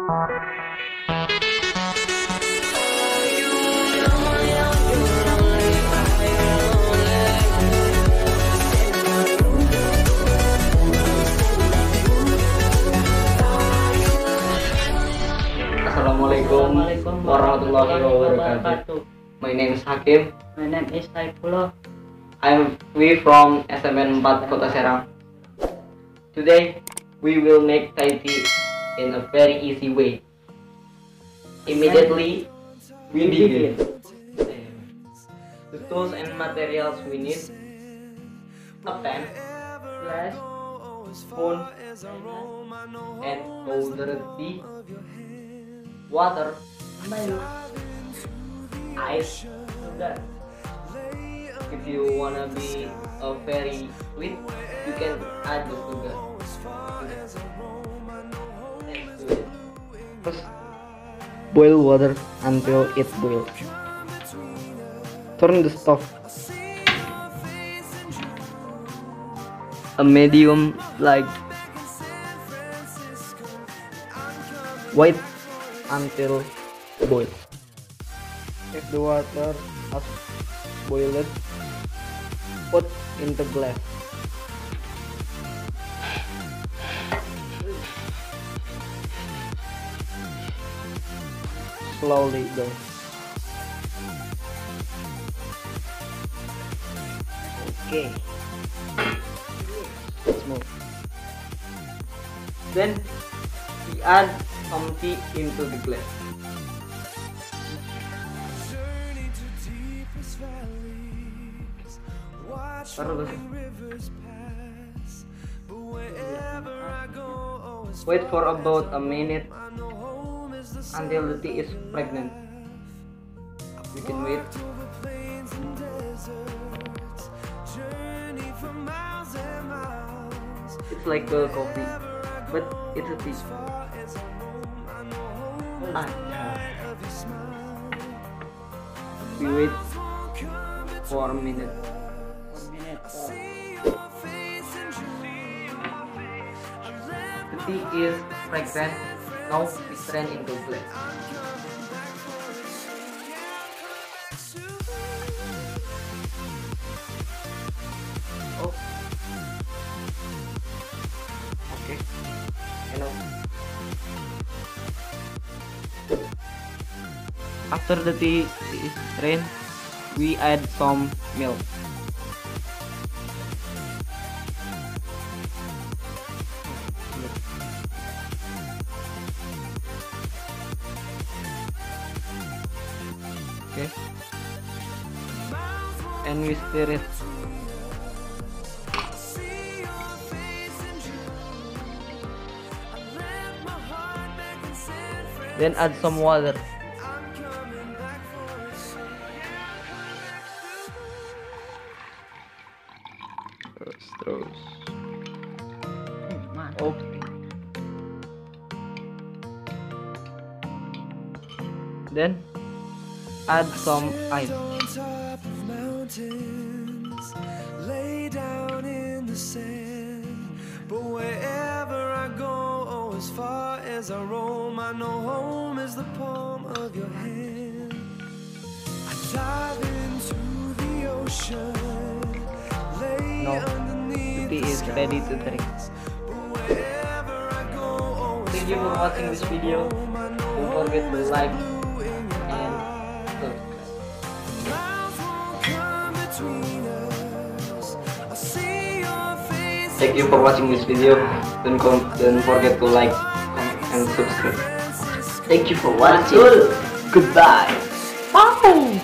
Assalamualaikum warahmatullahi wabarakatuh. My name is Hakim. My name is Saefulloh. We from SMN 4 Kota Serang. Today we will make Thai tea in a very easy way. Immediately we begin. The tools and materials we need: a pen, Kelas, spoon, and powdered tea, water, ice, sugar. If you wanna be a very sweet, you can add the sugar. Let's do it. First, boil water until it boils. Turn the stove a medium like. Wait until boil. If the water has boiled, put into glass. Slowly go. Okay. Let's move. Then we add some tea into the glass. Wait for about a minute until the tea is pregnant. You can wait. It's like a coffee, but it's a tea. We wait for a minute. The tea is fragrant. Now we strain into glass. Oh. Okay. Enough. After the tea is strained, we add some milk. Okay. And we stir it. Then add some water. Terus. Oh. Then add some ice. Lay down in the sand, but wherever I go, as far as I roam, I know home is the palm of your hand. I dive into the ocean, lay underneath the tea is ready to drink. Thank you for watching this video. Don't forget to like and subscribe. Thank you for watching this video. Don't forget to like, comment, and subscribe. Thank you for watching. Goodbye. Bye.